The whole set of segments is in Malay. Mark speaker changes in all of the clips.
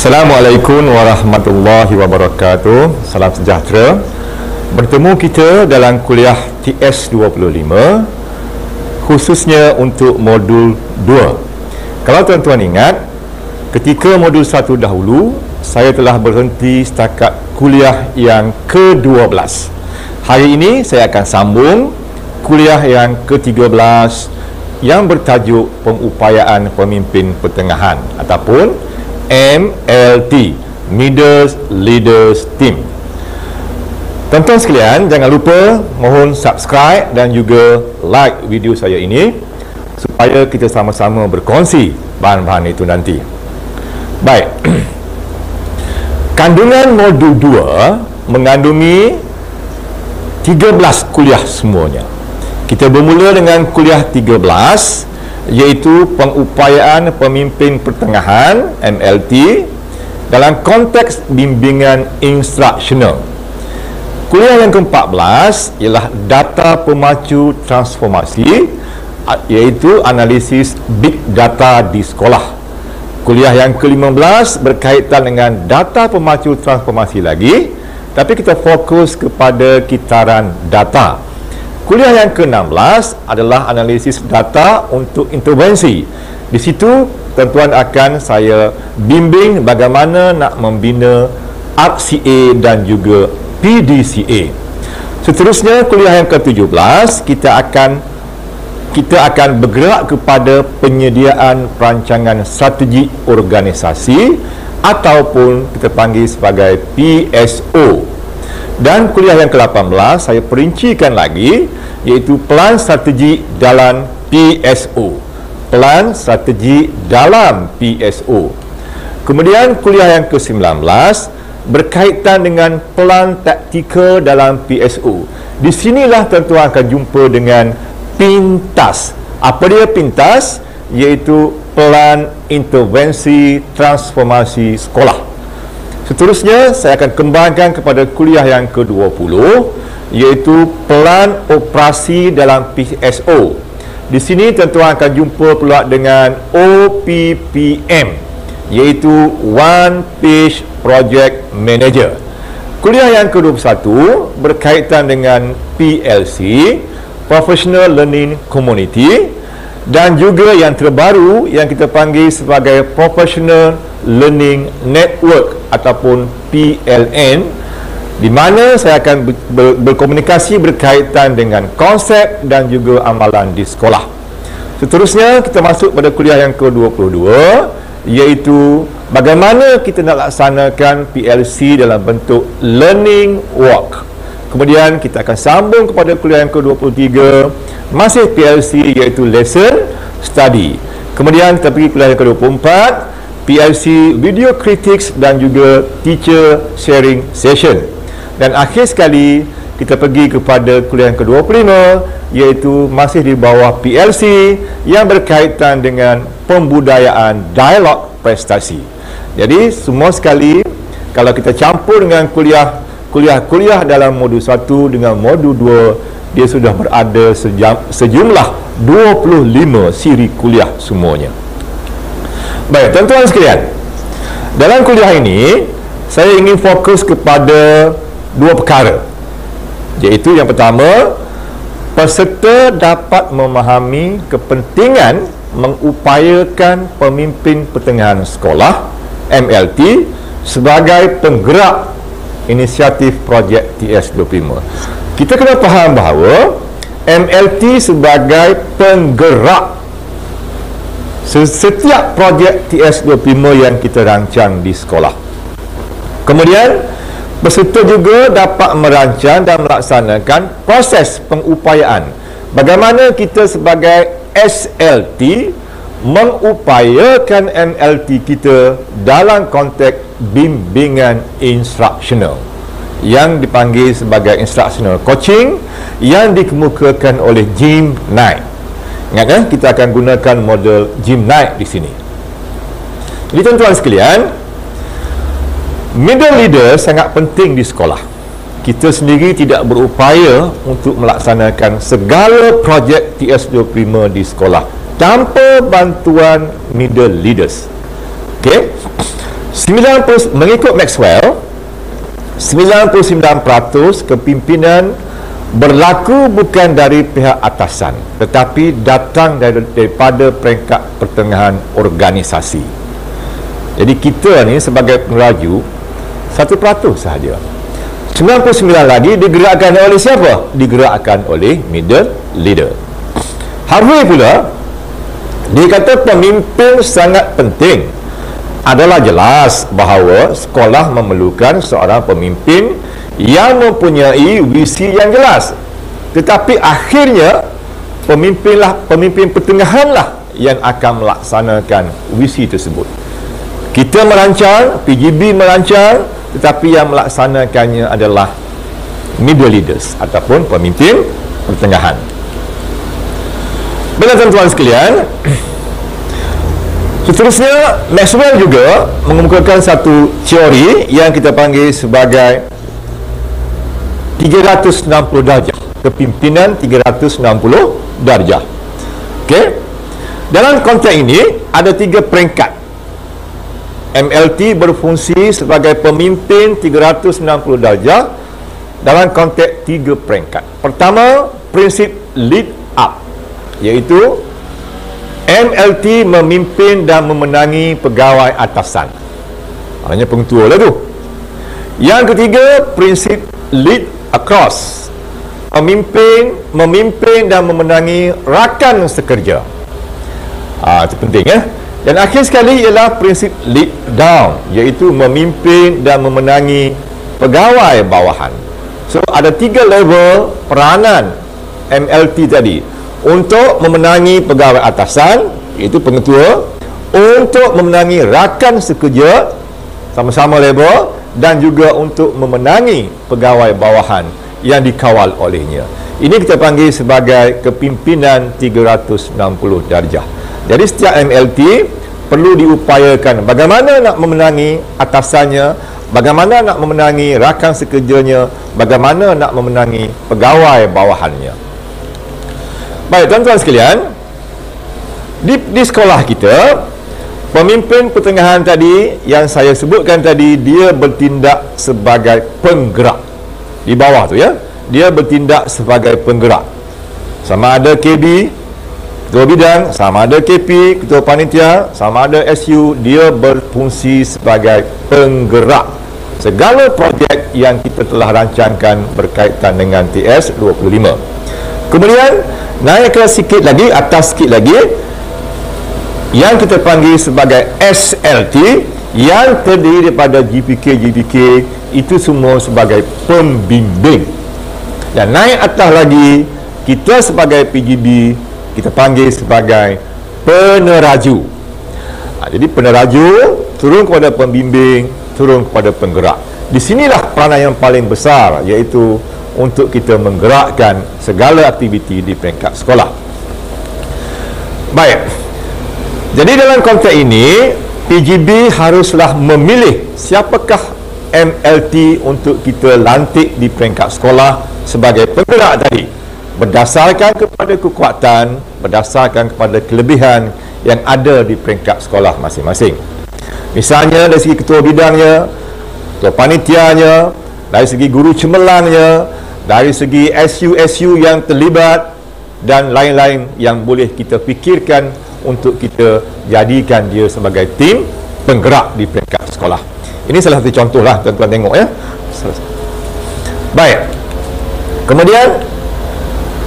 Speaker 1: Assalamualaikum warahmatullahi wabarakatuh. Salam sejahtera. Bertemu kita dalam kuliah TS25, khususnya untuk modul 2. Kalau tuan-tuan ingat, ketika modul 1 dahulu, saya telah berhenti setakat kuliah yang ke-12. Hari ini saya akan sambung kuliah yang ke-13 yang bertajuk Pengupayaan Pemimpin Pertengahan ataupun MLT, Middle Leaders Team. Tuan-tuan sekalian, jangan lupa mohon subscribe dan juga like video saya ini supaya kita sama-sama berkongsi bahan-bahan itu nanti. Baik. Kandungan modul 2 mengandungi 13 kuliah semuanya. Kita bermula dengan kuliah 13, iaitu Pengupayaan Pemimpin Pertengahan MLT dalam konteks bimbingan instruksional. Kuliah yang ke-14 ialah Data Pemacu Transformasi, iaitu analisis big data di sekolah. Kuliah yang ke-15 berkaitan dengan data pemacu transformasi lagi, tapi kita fokus kepada kitaran data. Kuliah yang ke-16 adalah analisis data untuk intervensi. Di situ tuan-tuan akan saya bimbing bagaimana nak membina RCA dan juga PDCA. Seterusnya kuliah yang ke-17 kita akan bergerak kepada penyediaan perancangan strategi organisasi ataupun kita panggil sebagai PSO. Dan kuliah yang ke-18 saya perincikan lagi, iaitu pelan strategi dalam PSO. Pelan strategi dalam PSO. Kemudian kuliah yang ke-19 berkaitan dengan pelan taktikal dalam PSO. Di sinilah tuan-tuan akan jumpa dengan PINTAS. Apa dia PINTAS? Iaitu pelan intervensi transformasi sekolah. Seterusnya saya akan kembangkan kepada kuliah yang ke-20, iaitu pelan operasi dalam PSO. Di sini tuan-tuan akan jumpa pula dengan OPPM, iaitu One Page Project Manager. Kuliah yang ke-21 berkaitan dengan PLC, Professional Learning Community, dan juga yang terbaru yang kita panggil sebagai Professional Learning Network ataupun PLN, di mana saya akan berkomunikasi berkaitan dengan konsep dan juga amalan di sekolah. Seterusnya kita masuk pada kuliah yang ke-22, iaitu bagaimana kita nak laksanakan PLC dalam bentuk learning walk. Kemudian kita akan sambung kepada kuliah yang ke-23, masih PLC, iaitu lesson study. Kemudian kita pergi kuliah yang ke-24, PLC video critics dan juga teacher sharing session. Dan akhir sekali kita pergi kepada kuliah yang ke-25, iaitu masih di bawah PLC yang berkaitan dengan pembudayaan dialog prestasi. Jadi semua sekali kalau kita campur dengan kuliah dalam modul 1 dengan modul 2, dia sudah berada sejumlah 25 siri kuliah semuanya. Baik, tuan-tuan sekalian, dalam kuliah ini saya ingin fokus kepada dua perkara, iaitu yang pertama, peserta dapat memahami kepentingan mengupayakan pemimpin pertengahan sekolah MLT sebagai penggerak inisiatif projek TS25. Kita kena faham bahawa MLT sebagai penggerak setiap projek TS25 yang kita rancang di sekolah. Kemudian peserta juga dapat merancang dan melaksanakan proses pengupayaan. Bagaimana kita sebagai SLT mengupayakan MLT kita dalam konteks bimbingan instruksional yang dipanggil sebagai instructional coaching yang dikemukakan oleh Jim Knight. Ingat kan, kita akan gunakan model Jim Knight di sini. Jadi tuan-tuan sekalian, middle leader sangat penting di sekolah. Kita sendiri tidak berupaya untuk melaksanakan segala projek TS25 di sekolah tanpa bantuan middle leaders. Okey. Mengikut Maxwell, 99% kepimpinan berlaku bukan dari pihak atasan, tetapi datang daripada peringkat pertengahan organisasi. Jadi kita ni sebagai pengeraju 1% sahaja. 99 lagi digerakkan oleh siapa? Digerakkan oleh middle leader. Harvey pula, dia kata pemimpin sangat penting. Adalah jelas bahawa sekolah memerlukan seorang pemimpin yang mempunyai visi yang jelas, tetapi akhirnya pemimpin pertengahanlah yang akan melaksanakan visi tersebut. Kita merancang, PGB merancang, tetapi yang melaksanakannya adalah middle leaders ataupun pemimpin pertengahan. Bila tuan-tuan sekalian, seterusnya Maxwell juga mengemukakan satu teori yang kita panggil sebagai 360 darjah, kepimpinan 360 darjah. Okey. Dalam konteks ini ada 3 peringkat. MLT berfungsi sebagai pemimpin 360 darjah dalam konteks 3 peringkat. Pertama, prinsip lead up, iaitu MLT memimpin dan memenangi pegawai atasan. Maknanya pengetua lah tu. Yang ketiga, prinsip lead across, memimpin dan memenangi rakan sekerja. Itu penting ya. Dan akhir sekali ialah prinsip lead down, iaitu memimpin dan memenangi pegawai bawahan. So ada 3 level peranan MLT tadi. Untuk memenangi pegawai atasan, iaitu pengetua, untuk memenangi rakan sekerja sama-sama level, dan juga untuk memenangi pegawai bawahan yang dikawal olehnya. Ini kita panggil sebagai kepimpinan 360 darjah. Jadi setiap MLT perlu diupayakan bagaimana nak memenangi atasannya, bagaimana nak memenangi rakan sekerjanya, bagaimana nak memenangi pegawai bawahannya. Baik, tuan-tuan sekalian, di sekolah kita, pemimpin pertengahan tadi yang saya sebutkan tadi, dia bertindak sebagai penggerak. Di bawah tu ya, dia bertindak sebagai penggerak. Sama ada KB, ketua bidang, sama ada KP, ketua panitia, sama ada SU, dia berfungsi sebagai penggerak segala projek yang kita telah rancangkan berkaitan dengan TS25. Kemudian naikkan sikit lagi, atas sikit lagi, yang kita panggil sebagai SLT, yang terdiri daripada GPK, itu semua sebagai pembimbing. Dan naik atas lagi, kita sebagai PGB, kita panggil sebagai peneraju. Jadi peneraju turun kepada pembimbing, turun kepada penggerak. Di sinilah peranan yang paling besar, iaitu untuk kita menggerakkan segala aktiviti di peringkat sekolah. Baik. Jadi dalam konteks ini, PGB haruslah memilih siapakah MLT untuk kita lantik di peringkat sekolah sebagai penggerak tadi, berdasarkan kepada kekuatan, berdasarkan kepada kelebihan yang ada di peringkat sekolah masing-masing. Misalnya dari segi ketua bidangnya, ketua panitianya, dari segi guru cemerlangnya, dari segi SU yang terlibat, dan lain-lain yang boleh kita fikirkan untuk kita jadikan dia sebagai tim penggerak di peringkat sekolah. Ini salah satu contoh lah, tuan-tuan tengok ya. Baik. Kemudian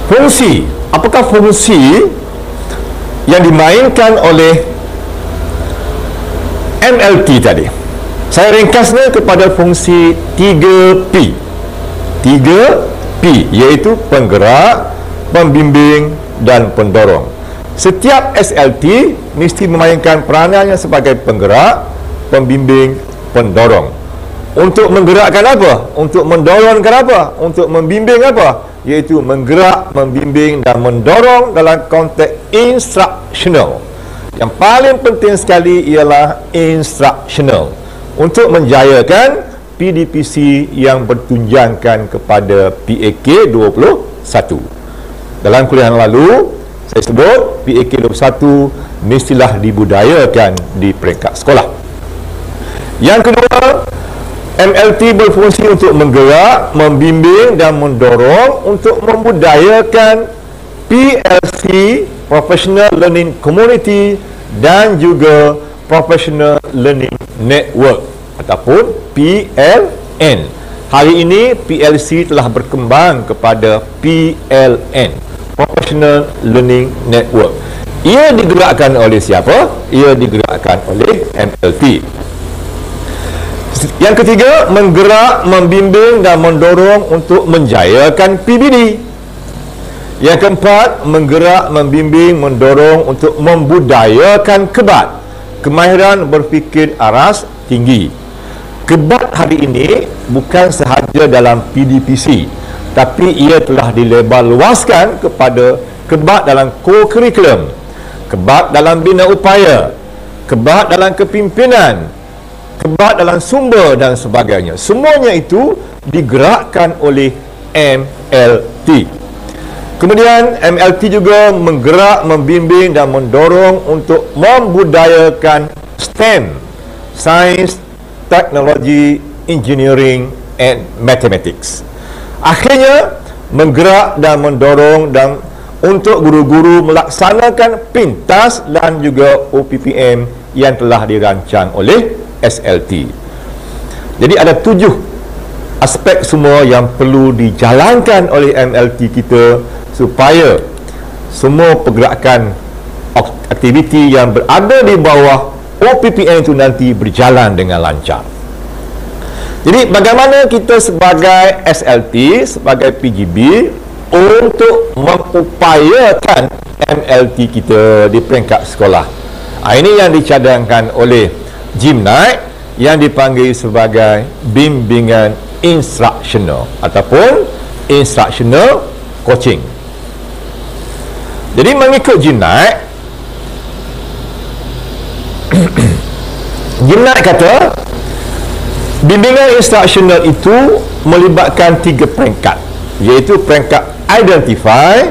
Speaker 1: fungsi. Apakah fungsi yang dimainkan oleh MLT tadi? Saya ringkasnya kepada fungsi 3P. 3P, iaitu penggerak, pembimbing dan pendorong. Setiap SLT mesti memainkan peranannya sebagai penggerak, pembimbing, pendorong. Untuk menggerakkan apa? Untuk mendorongkan apa? Untuk membimbing apa? Iaitu menggerak, membimbing dan mendorong dalam konteks instructional. Yang paling penting sekali ialah instructional, untuk menjayakan PDPC yang bertunjangkan kepada PAK 21. Dalam kuliah yang lalu saya sebut PAK 21 mestilah dibudayakan di peringkat sekolah. Yang kedua, MLT berfungsi untuk menggerak, membimbing dan mendorong untuk membudayakan PLC, Professional Learning Community, dan juga Professional Learning Network ataupun PLN. Hari ini PLC telah berkembang kepada PLN, Professional Learning Network. Ia digerakkan oleh siapa? Ia digerakkan oleh MLT. Yang ketiga, menggerak, membimbing dan mendorong untuk menjayakan PBD. Yang keempat, menggerak, membimbing, mendorong untuk membudayakan KEBAT, kemahiran berfikir aras tinggi. KEBAT hari ini bukan sahaja dalam PDPC, tapi ia telah dilebar luaskan kepada KEBAT dalam co-curriculum, KEBAT dalam bina upaya, KEBAT dalam kepimpinan, KEBAT dalam sumber dan sebagainya. Semuanya itu digerakkan oleh MLT. Kemudian MLT juga menggerak, membimbing dan mendorong untuk membudayakan STEM, Science, Technology, Engineering and Mathematics. Akhirnya menggerak dan mendorong dan untuk guru-guru melaksanakan pintas dan juga OPPM yang telah dirancang oleh SLT. Jadi ada 7 aspek semua yang perlu dijalankan oleh MLT kita supaya semua pergerakan aktiviti yang berada di bawah OPPM itu nanti berjalan dengan lancar. Jadi bagaimana kita sebagai SLT, sebagai PGB untuk mengupayakan MLT kita di peringkat sekolah? Ini yang dicadangkan oleh JIMNITE yang dipanggil sebagai bimbingan instruksional ataupun instructional coaching. Jadi mengikut JIMNITE, JIMNITE kata bimbingan instruksional itu melibatkan 3 peringkat, iaitu peringkat identify,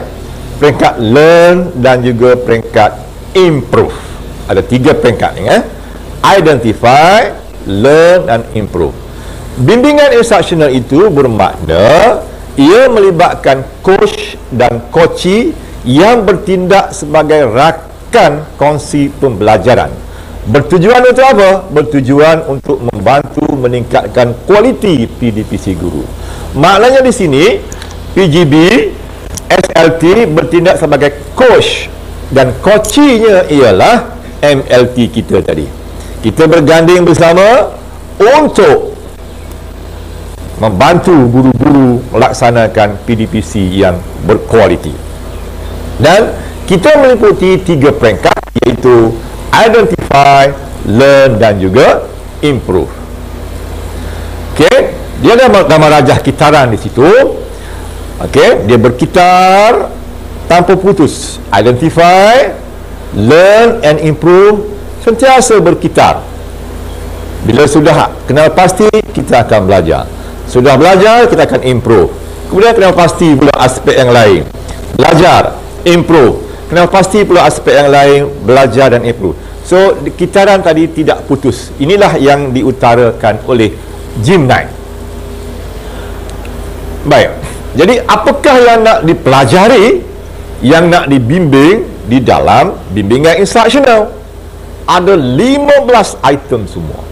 Speaker 1: peringkat learn dan juga peringkat improve. Ada 3 peringkat ni, identify, learn dan improve. Bimbingan instruksional itu bermakna ia melibatkan coach dan coachee yang bertindak sebagai rakan kongsi pembelajaran. Bertujuan untuk apa? Bertujuan untuk membantu meningkatkan kualiti PDPC guru. Maknanya di sini PGB, SLT bertindak sebagai coach dan coachee-nya ialah MLT kita tadi. Kita berganding bersama untuk membantu guru-guru melaksanakan PDPC yang berkualiti. Dan kita meliputi 3 peringkat, iaitu identify, learn dan juga improve. Okey, dia ada gambar rajah kitaran di situ. Okey, dia berkitar tanpa putus. Identify, learn and improve sentiasa berkitar. Bila sudah kenal pasti, kita akan belajar. Sudah belajar, kita akan improve. Kemudian kenal pasti pula aspek yang lain. Belajar, improve. Kenal pasti pula aspek yang lain, belajar dan improve. So, kitaran tadi tidak putus. Inilah yang diutarakan oleh JIMNITE. Baik. Jadi, apakah yang nak dipelajari, yang nak dibimbing di dalam bimbingan instruksional? Ada 15 item semua.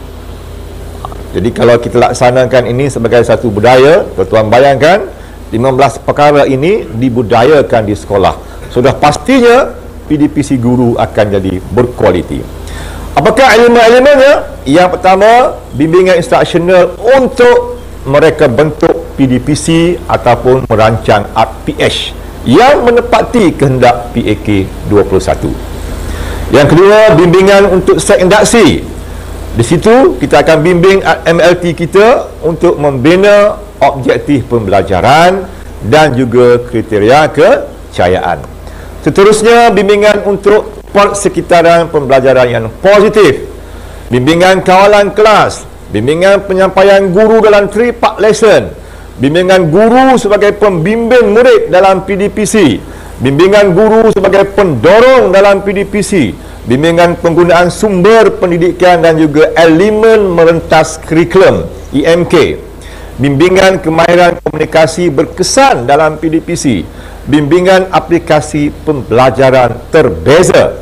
Speaker 1: Jadi kalau kita laksanakan ini sebagai satu budaya, tuan bayangkan 15 perkara ini dibudayakan di sekolah. Sudah pastinya PDPC guru akan jadi berkualiti. Apakah elemen-elemennya? Yang pertama, bimbingan instruksional untuk mereka bentuk PDPC ataupun merancang RPH yang menepati kehendak PAK 21. Yang kedua, bimbingan untuk set induksi. Di situ kita akan bimbing MLT kita untuk membina objektif pembelajaran dan juga kriteria kecayaan. Seterusnya, bimbingan untuk persekitaran pembelajaran yang positif, bimbingan kawalan kelas, bimbingan penyampaian guru dalam 3-part lesson, bimbingan guru sebagai pembimbing murid dalam PDPC, bimbingan guru sebagai pendorong dalam PDPC, bimbingan penggunaan sumber pendidikan dan juga elemen merentas kurikulum (EMK), bimbingan kemahiran komunikasi berkesan dalam PDPC, bimbingan aplikasi pembelajaran terbeza,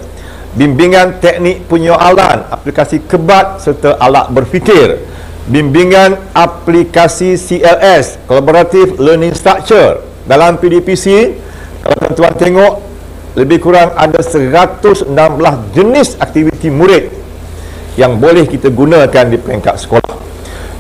Speaker 1: bimbingan teknik penyoalan, aplikasi kebat serta alat berfikir, bimbingan aplikasi CLS, Collaborative Learning Structure. Dalam PDPC, kalau tuan-tuan tengok, lebih kurang ada 116 jenis aktiviti murid yang boleh kita gunakan di peringkat sekolah.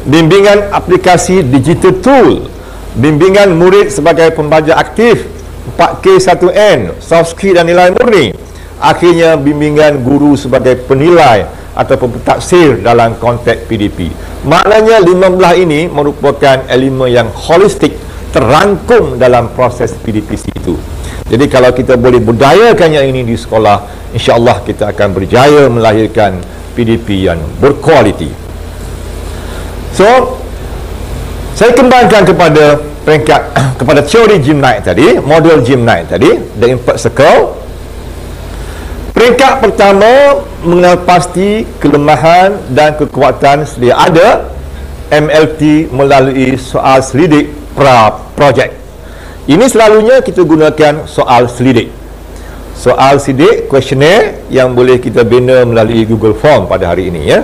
Speaker 1: Bimbingan aplikasi digital tool, bimbingan murid sebagai pembelajar aktif, 4K1N, soft skill dan nilai murni. Akhirnya bimbingan guru sebagai penilai ataupun pentaksir dalam konteks PDP. Maknanya 15 ini merupakan elemen yang holistik terangkum dalam proses PDPC itu. Jadi kalau kita boleh budayakan yang ini di sekolah, insya-Allah kita akan berjaya melahirkan PDP yang berkualiti. So, saya kembangkan kepada peringkat kepada teori Jim Knight tadi, model Jim Knight tadi, the impact circle. Peringkat pertama, mengenal pasti kelemahan dan kekuatan sedia ada MLT melalui soal selidik pra-projek. Ini selalunya kita gunakan soal selidik. Soal selidik, kuesioner yang boleh kita bina melalui Google Form pada hari ini, ya.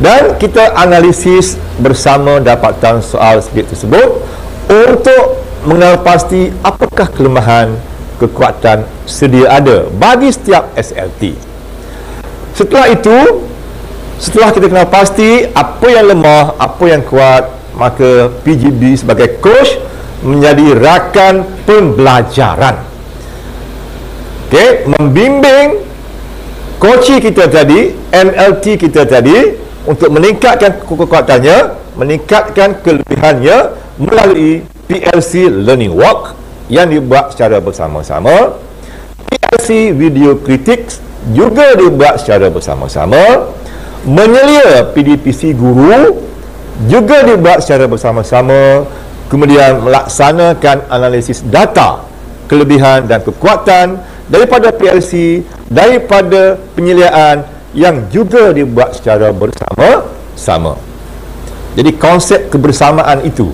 Speaker 1: Dan kita analisis bersama dapatan soal selidik tersebut untuk mengenal pasti apakah kelemahan, kekuatan sedia ada bagi setiap SLT. Setelah itu, setelah kita kenal pasti apa yang lemah, apa yang kuat, maka PGB sebagai coach menjadi rakan pembelajaran. Okey, membimbing coach kita tadi, MLT kita tadi, untuk meningkatkan kekuatannya, meningkatkan kelebihannya melalui PLC Learning Walk yang dibuat secara bersama-sama. PLC Video Critics juga dibuat secara bersama-sama. Menyelia PDPC guru juga dibuat secara bersama-sama. Kemudian melaksanakan analisis data, kelebihan dan kekuatan daripada PLC, daripada penyeliaan yang juga dibuat secara bersama-sama. Jadi konsep kebersamaan itu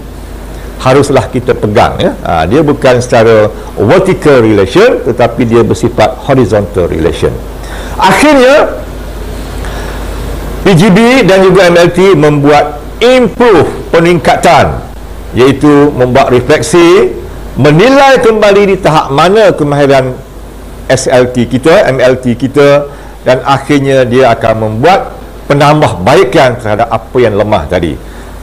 Speaker 1: haruslah kita pegang, ya. Dia bukan secara vertical relation, tetapi dia bersifat horizontal relation. Akhirnya PGB dan juga MLT membuat improve, peningkatan, iaitu membuat refleksi, menilai kembali di tahap mana kemahiran SLT kita, MLT kita, dan akhirnya dia akan membuat penambahbaikan terhadap apa yang lemah tadi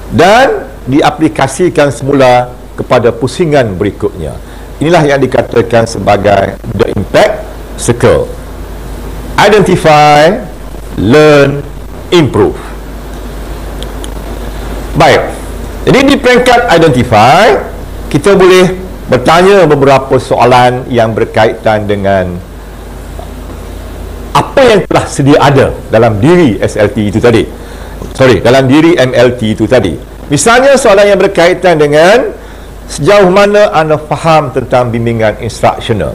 Speaker 1: dan diaplikasikan semula kepada pusingan berikutnya. Inilah yang dikatakan sebagai the impact circle. Identify, learn, improve. Baik. Jadi di peringkat identify, kita boleh bertanya beberapa soalan yang berkaitan dengan apa yang telah sedia ada dalam diri SLT itu tadi. Dalam diri MLT itu tadi. Misalnya soalan yang berkaitan dengan sejauh mana anda faham tentang bimbingan instruksional.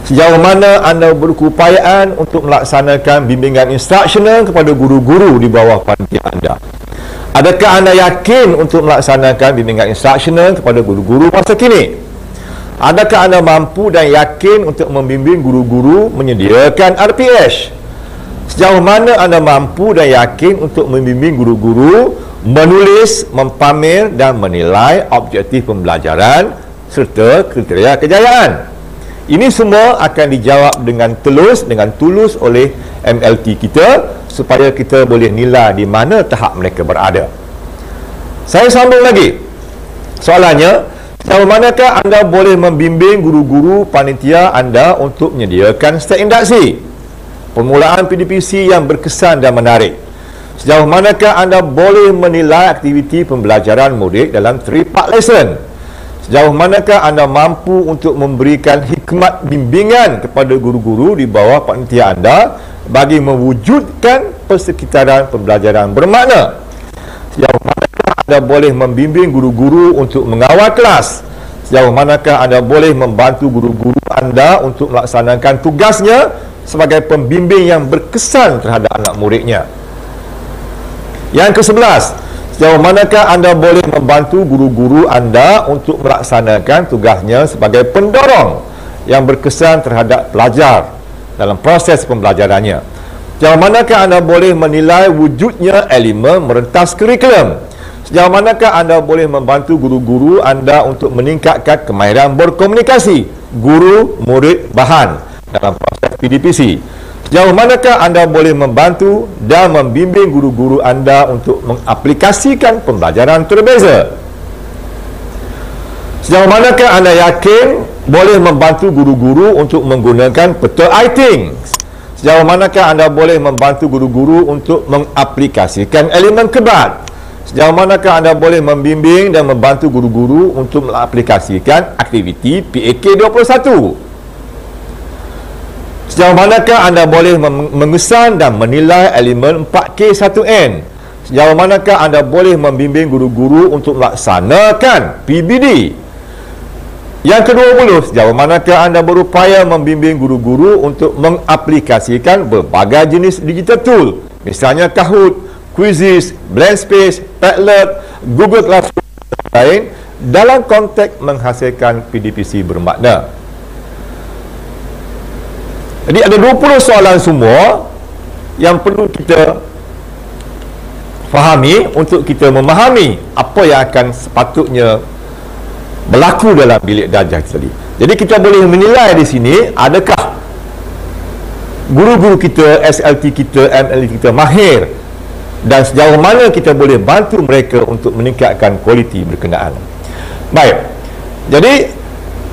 Speaker 1: Sejauh mana anda berupayaan untuk melaksanakan bimbingan instruksional kepada guru-guru di bawah panitia anda. Adakah anda yakin untuk melaksanakan bimbingan instruksional kepada guru-guru masa kini? Adakah anda mampu dan yakin untuk membimbing guru-guru menyediakan RPH? Sejauh mana anda mampu dan yakin untuk membimbing guru-guru menulis, mempamer dan menilai objektif pembelajaran serta kriteria kejayaan? Ini semua akan dijawab dengan tulus oleh MLT kita supaya kita boleh nilai di mana tahap mereka berada. Saya sambung lagi. Soalannya, sejauh manakah anda boleh membimbing guru-guru panitia anda untuk menyediakan stek induksi, permulaan PDPC yang berkesan dan menarik? Sejauh manakah anda boleh menilai aktiviti pembelajaran murid dalam 3-part lesson? Sejauh manakah anda mampu untuk memberikan hikmat bimbingan kepada guru-guru di bawah panitia anda bagi mewujudkan persekitaran pembelajaran bermakna? Sejauh manakah anda boleh membimbing guru-guru untuk mengawal kelas? Sejauh manakah anda boleh membantu guru-guru anda untuk melaksanakan tugasnya sebagai pembimbing yang berkesan terhadap anak muridnya. Yang ke-11, sejauh manakah anda boleh membantu guru-guru anda untuk melaksanakan tugasnya sebagai pendorong yang berkesan terhadap pelajar dalam proses pembelajarannya. Sejauh manakah anda boleh menilai wujudnya elemen merentas kurikulum. Sejauh manakah anda boleh membantu guru-guru anda untuk meningkatkan kemahiran berkomunikasi guru, murid, bahan dalam proses PDPC. Sejauh manakah anda boleh membantu dan membimbing guru-guru anda untuk mengaplikasikan pembelajaran terbeza. Sejauh manakah anda yakin boleh membantu guru-guru untuk menggunakan peta iThings. Sejauh manakah anda boleh membantu guru-guru untuk mengaplikasikan elemen kebat. Sejauh manakah anda boleh membimbing dan membantu guru-guru untuk mengaplikasikan aktiviti PAK 21. Sejauh manakah anda boleh mengesan dan menilai elemen 4K1N. Sejauh manakah anda boleh membimbing guru-guru untuk melaksanakan PBD. Yang ke-20, sejauh manakah anda berupaya membimbing guru-guru untuk mengaplikasikan berbagai jenis digital tool, misalnya Kahoot, Quizzes, Blankspace, Padlet, Google Classroom dan lain dalam konteks menghasilkan PDPC bermakna. Jadi ada 20 soalan semua yang perlu kita fahami untuk kita memahami apa yang akan sepatutnya berlaku dalam bilik darjah tadi. Jadi kita boleh menilai di sini adakah guru-guru kita, SLT kita, MLT kita mahir dan sejauh mana kita boleh bantu mereka untuk meningkatkan kualiti berkenaan. Baik, jadi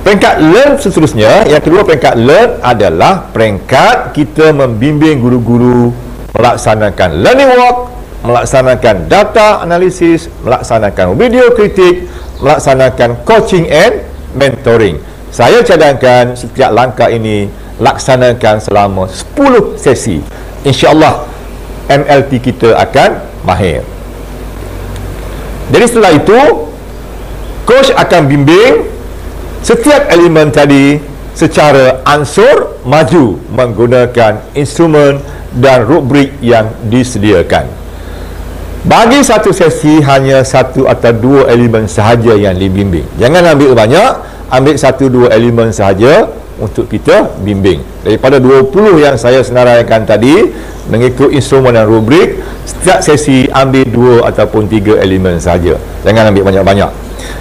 Speaker 1: peringkat learn seterusnya, yang kedua peringkat learn adalah peringkat kita membimbing guru-guru melaksanakan learning walk, melaksanakan data analisis, melaksanakan video kritik, melaksanakan coaching and mentoring. Saya cadangkan setiap langkah ini laksanakan selama 10 sesi. InsyaAllah MLT kita akan mahir. Jadi setelah itu coach akan bimbing setiap elemen tadi secara ansur maju menggunakan instrumen dan rubrik yang disediakan. Bagi satu sesi hanya satu atau dua elemen sahaja yang dibimbing. Jangan ambil banyak, ambil satu dua elemen sahaja untuk kita bimbing. Daripada 20 yang saya senaraikan tadi mengikut instrumen dan rubrik, setiap sesi ambil 2 ataupun 3 elemen saja. Jangan ambil banyak-banyak.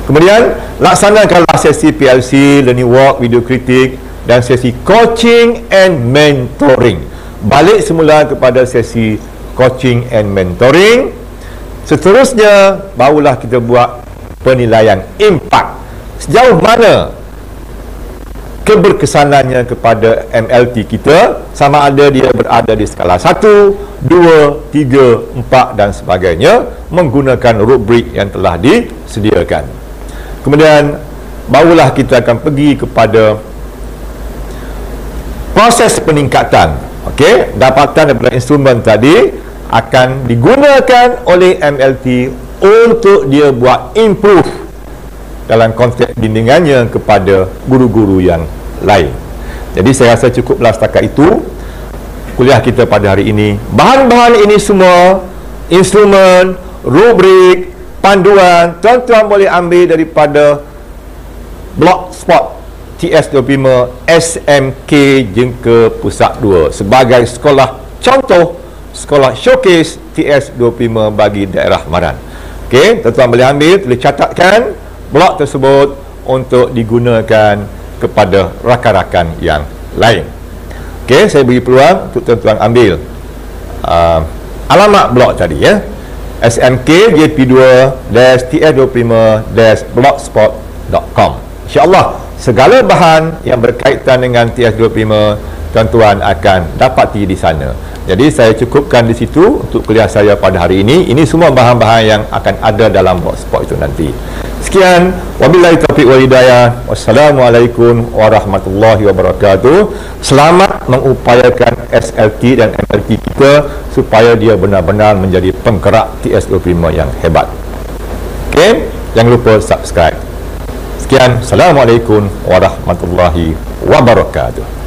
Speaker 1: Kemudian laksanakanlah sesi PLC, learning walk, video kritik dan sesi coaching and mentoring. Balik semula kepada sesi coaching and mentoring. Seterusnya barulah kita buat penilaian impak. Sejauh mana keberkesanannya kepada MLT kita, sama ada dia berada di skala 1, 2, 3, 4 dan sebagainya menggunakan rubrik yang telah disediakan. Kemudian barulah kita akan pergi kepada proses peningkatan. Okey, dapatan daripada instrumen tadi akan digunakan oleh MLT untuk dia buat improve dalam konteks bimbingannya kepada guru-guru yang lain. Jadi saya rasa cukuplah setakat itu kuliah kita pada hari ini. Bahan-bahan ini semua, instrumen, rubrik, panduan, tuan-tuan boleh ambil daripada Blogspot TS25 SMK Jengka Pusat 2 sebagai sekolah contoh, sekolah showcase TS25 bagi daerah Maran. Okey, tuan-tuan boleh ambil, boleh catatkan blog tersebut untuk digunakan kepada rakan-rakan yang lain. Okey, saya beri peluang untuk tuan-tuan ambil alamat blog tadi ya. smkjp2-ts25-blogspot.com. InsyaAllah segala bahan yang berkaitan dengan TS25 tuan-tuan akan dapati di sana. Jadi saya cukupkan di situ untuk kuliah saya pada hari ini. Ini semua bahan-bahan yang akan ada dalam Blogspot itu nanti. Sekian, wabillahi taufiq wal hidayah. Wassalamualaikum warahmatullahi wabarakatuh. Selamat mengupayakan SLT dan MLT kita supaya dia benar-benar menjadi penggerak TS25 yang hebat. Okey, jangan lupa subscribe. Sekian, assalamualaikum warahmatullahi wabarakatuh.